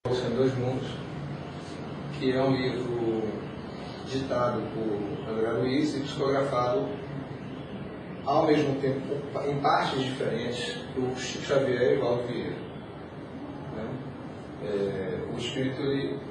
Em Dois Mundos, que é um livro ditado por André Luiz e psicografado ao mesmo tempo em partes diferentes por Chico Xavier e Valdo Vieira. O espírito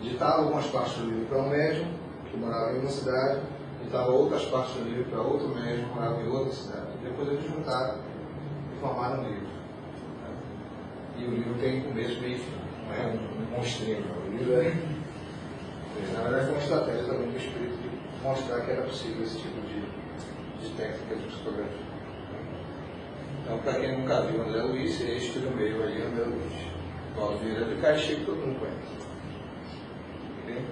ditava algumas partes do livro para um médium que morava em uma cidade, ditava outras partes do livro para outro médium que morava em outra cidade. Depois eles juntaram e formaram um livro. E o livro tem começo, meio e fim. Não é um monstrinho, não. O livro na verdade, foi uma estratégia também do espírito de mostrar que era possível esse tipo de técnica de psicografia. Então, para quem nunca viu André Luiz, é este do meio aí, André Luiz. Valdo Vieira de Caxias, todo mundo conhece. Okay?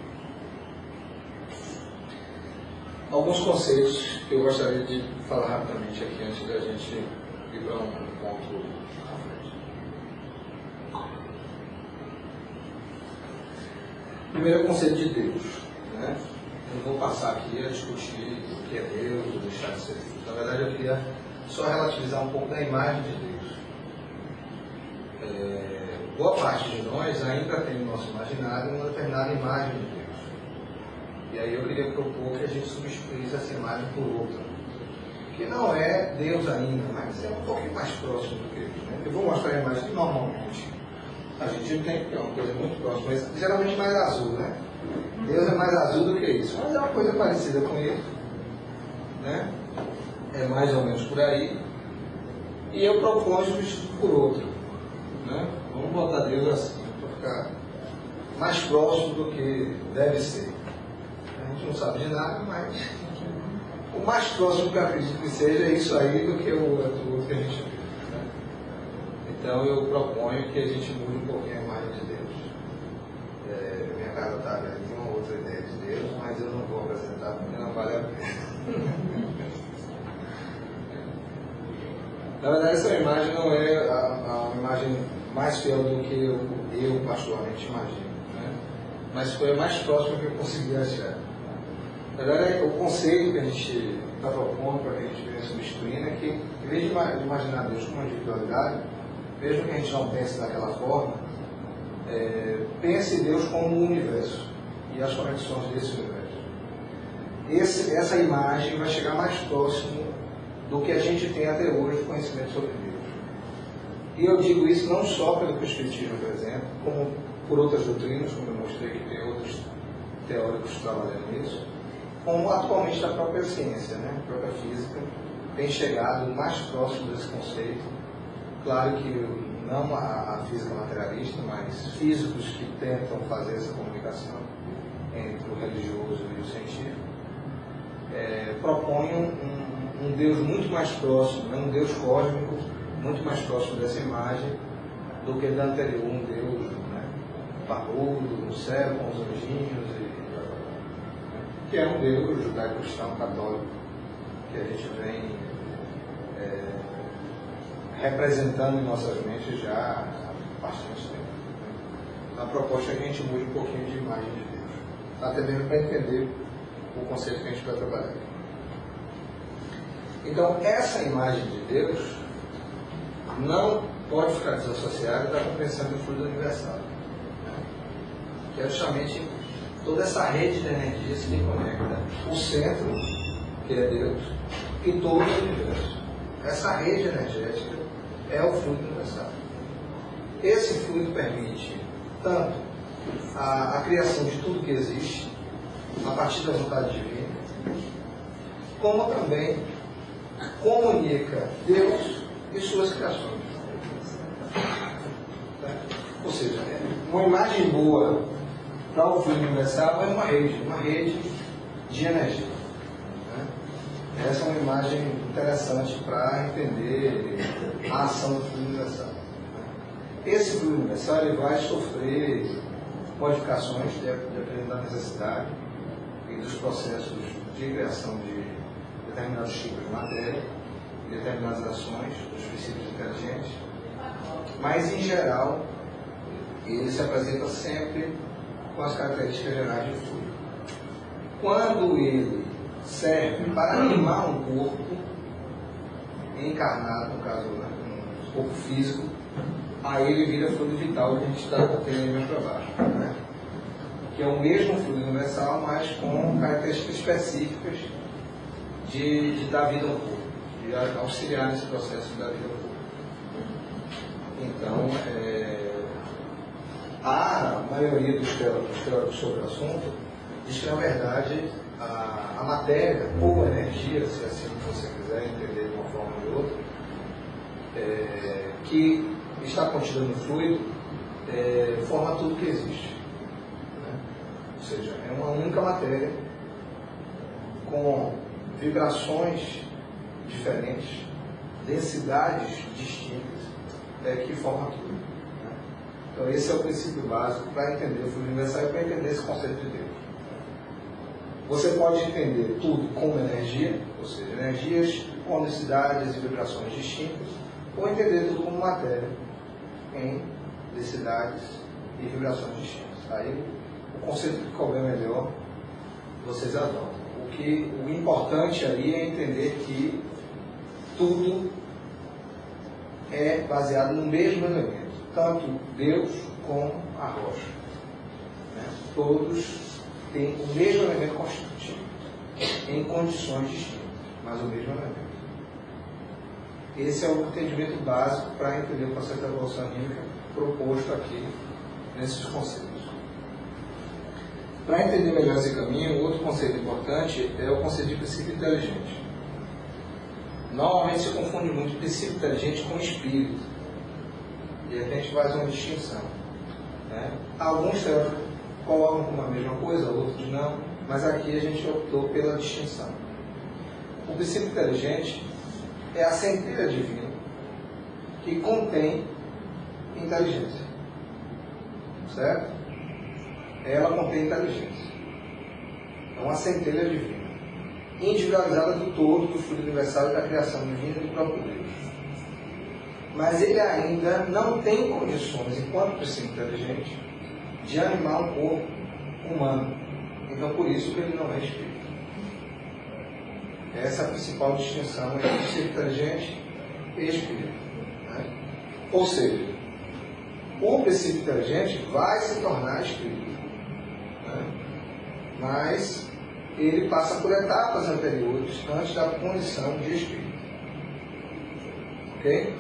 Alguns conceitos que eu gostaria de falar rapidamente aqui antes da gente ir para um ponto à frente. Primeiro é o conceito de Deus. Né? Eu não vou passar aqui a discutir o que é Deus ou deixar de ser Deus. Na verdade, eu queria só relativizar um pouco da imagem de Deus. Boa parte de nós ainda tem no nosso imaginário uma determinada imagem de Deus. E aí eu queria propor que a gente substituísse essa imagem por outra. Que não é Deus ainda, mas é um pouquinho mais próximo do que Deus. Né? Eu vou mostrar a imagem que normalmente a gente tem, que é uma coisa muito próxima, mas geralmente mais azul, né? Deus é mais azul do que isso, mas é uma coisa parecida com ele, né? É mais ou menos por aí. E eu proponho substituir por outro, né? Vamos botar Deus assim, para ficar mais próximo do que deve ser. A gente não sabe de nada, mas o mais próximo que eu acredito que seja é isso aí do que o outro que a gente vê. Então eu proponho que a gente mude um pouquinho a imagem de Deus. Minha casa está vendo, tem uma outra ideia de Deus, mas eu não vou apresentar porque não vale a pena. Na verdade, essa imagem não é a imagem mais fiel do que eu particularmente imagino, né? Mas foi a mais próxima que eu consegui achar. Na verdade, o conceito que a gente está propondo para que a gente venha substituindo é que, em vez de imaginar Deus como uma individualidade, mesmo que a gente não pense daquela forma, pense Deus como um universo e as conexões desse universo. Essa imagem vai chegar mais próximo do que a gente tem até hoje de conhecimento sobre Deus. E eu digo isso não só pelo Espiritismo, por exemplo, como por outras doutrinas, como eu mostrei que tem outros teóricos trabalhando nisso, como atualmente a própria ciência, né? A própria física, tem chegado mais próximo desse conceito. Claro que não a física materialista, mas físicos que tentam fazer essa comunicação entre o religioso e o científico, propõem um Deus muito mais próximo, né? Um Deus cósmico muito mais próximo dessa imagem do que da anterior, um Deus, né, barbudo, no céu, com os anjinhos, que é um Deus judaico-cristão católico que a gente vem representando em nossas mentes já há bastante tempo. Então, a proposta é que a gente mude um pouquinho de imagem de Deus, até mesmo para entender o conceito que a gente vai trabalhar. Então, essa imagem de Deus não pode ficar desassociada da compreensão do fluido universal, que é justamente toda essa rede de energia se conecta o centro, que é Deus, e todo o universo. Essa rede energética é o fluido universal. Esse fluido permite tanto a criação de tudo que existe, a partir da vontade divina, como também comunica Deus e suas criações. Ou seja, uma imagem boa para o fluido universal é uma rede de energia. Essa é uma imagem interessante para entender a ação do fluido universal. Esse fluido universal ele vai sofrer modificações dependendo da necessidade e dos processos de criação de determinados tipos de matéria, determinadas ações dos princípios inteligentes, mas em geral ele se apresenta sempre com as características gerais de fluido. Quando ele serve para animar um corpo encarnado, no caso um corpo físico, aí ele vira fluido vital que a gente está tendo aí mais para baixo. que é o mesmo fluido universal, mas com características específicas de dar vida ao corpo, de auxiliar nesse processo de dar vida ao corpo. Então, a maioria dos teóricos sobre o assunto diz que, na verdade, a matéria ou energia, se assim você quiser entender de uma forma ou de outra, que está contida no fluido, forma tudo que existe. Né? Ou seja, é uma única matéria com vibrações diferentes, densidades distintas, que forma tudo. Né? Então esse é o princípio básico para entender o fluido universal e para entender esse conceito de Deus. Você pode entender tudo como energia, ou seja, energias com densidades e vibrações distintas, ou entender tudo como matéria em densidades e vibrações distintas. Aí o conceito que couber melhor, vocês adotam. O importante aí é entender que tudo é baseado no mesmo elemento, tanto Deus como a rocha. Né? Todos têm o mesmo elemento constitutivo, em condições distintas, mas o mesmo elemento. Esse é o entendimento básico para entender o conceito da evolução anímica proposto aqui nesses conceitos. Para entender melhor esse caminho, outro conceito importante é o conceito de princípio inteligente. Normalmente se confunde muito princípio inteligente com espírito. E a gente faz uma distinção. Né? Alguns teóricos colocam como a mesma coisa, outros não, mas aqui a gente optou pela distinção. O princípio inteligente é a centelha divina que contém inteligência. Certo? Ela contém inteligência. É uma centelha divina, individualizada do todo, do fluido universal e da criação divina do próprio Deus. Mas ele ainda não tem condições, enquanto princípio inteligente, de animar um corpo humano. Então, por isso que ele não é espírito. Essa é a principal distinção entre princípio inteligente e espírito. Né? Ou seja, o princípio inteligente vai se tornar espírito. Mas ele passa por etapas anteriores antes da condição de espírito. Ok?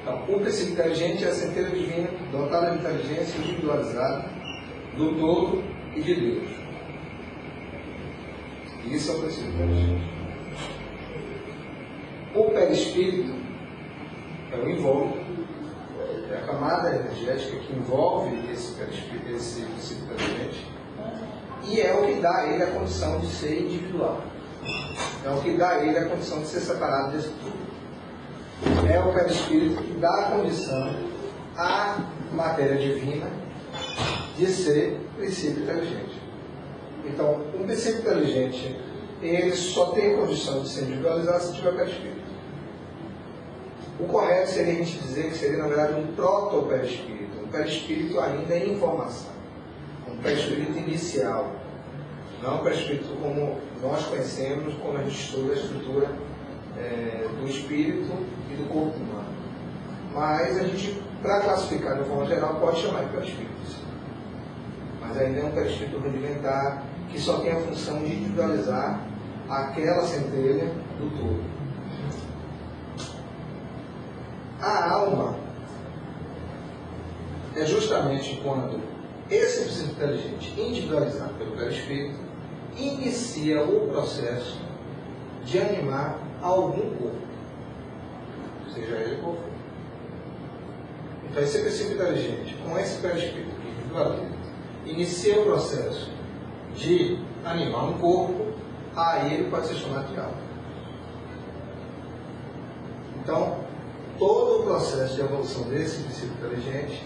Então, o princípio inteligente é a centelha divina, dotada de inteligência individualizada do todo e de Deus. Isso é o princípio inteligente. O perispírito é o invólucro, é a camada energética que envolve esse princípio inteligente. E é o que dá a ele a condição de ser individual. É o que dá a ele a condição de ser separado desse tudo. É o perispírito que dá a condição à matéria divina de ser princípio inteligente. Então, um princípio inteligente, ele só tem a condição de ser individualizado se tiver perispírito. O correto seria a gente dizer que seria, na verdade, um proto-perispírito. Um perispírito ainda em informação. Um perispírito inicial, não um perispírito como nós conhecemos quando a gente estuda a estrutura do espírito e do corpo humano. Mas a gente, para classificar de uma forma geral, pode chamar de perispírito. Mas ainda é um perispírito rudimentar que só tem a função de individualizar aquela centelha do todo. A alma é justamente quando esse princípio inteligente, individualizado pelo perispírito, inicia o processo de animar algum corpo, seja ele qual for. Então, esse princípio inteligente, com esse perispírito que individualiza, inicia o processo de animar um corpo, aí ele pode ser chamado de alma. Então, todo o processo de evolução desse princípio inteligente,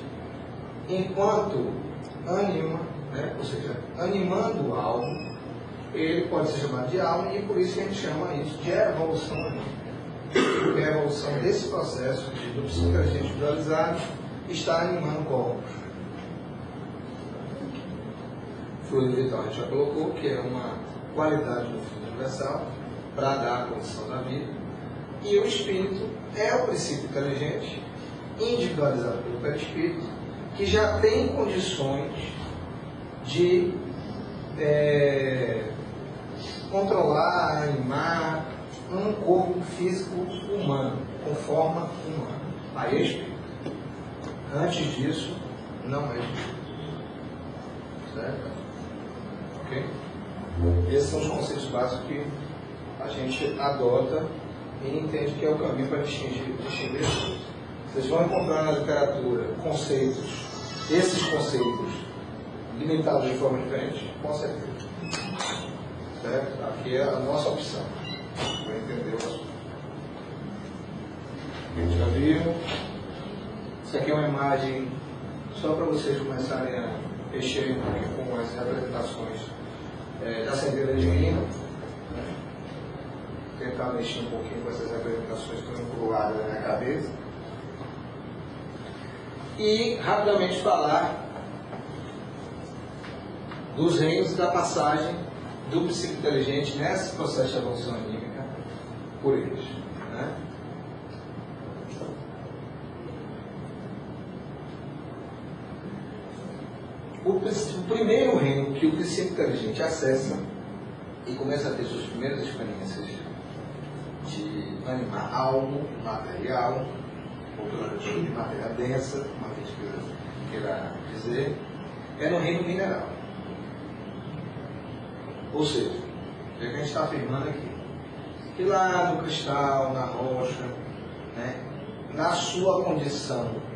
enquanto anima, né? Ou seja, animando algo, ele pode ser chamado de alma e por isso que a gente chama isso de evolução anímica. Porque a evolução desse processo do princípio inteligente individualizado está animando corpos. O fluido vital a gente já colocou, que é uma qualidade do fluido universal para dar a condição da vida. E o espírito é o princípio inteligente individualizado pelo perispírito, que já tem condições de controlar, animar um corpo físico humano, com forma humana. Aí é espírito. Antes disso, não é espírito. Certo? Ok? Esses são os conceitos básicos que a gente adota e entende que é o caminho para distinguir as coisas. Vocês vão encontrar na literatura conceitos, esses conceitos limitados de forma diferente, com certeza. Certo? Aqui é a nossa opção para entender o assunto. Já viram? Isso aqui é uma imagem só para vocês começarem a mexer um pouquinho com as representações da centelha divina. Tentar mexer um pouquinho com essas representações que estão encruadas na minha cabeça. E rapidamente falar dos reinos e da passagem do psico inteligente nesse processo de evolução anímica por eles. Né? O primeiro reino que o psico inteligente acessa e começa a ter suas primeiras experiências de animar algo material, ou de matéria densa, uma vez que eu queira dizer, é no reino mineral. Ou seja, o que a gente está afirmando aqui? Que lá no cristal, na rocha, né, na sua condição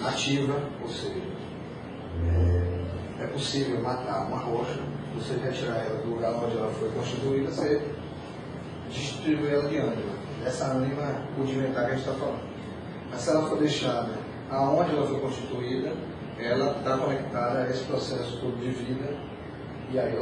ativa, ou seja, é possível matar uma rocha, você retirar ela do lugar onde ela foi constituída, você distribui ela de ânima, essa ânima rudimentar que a gente está falando. Mas se ela for deixada aonde ela foi constituída, ela está conectada a esse processo todo de vida, e aí ela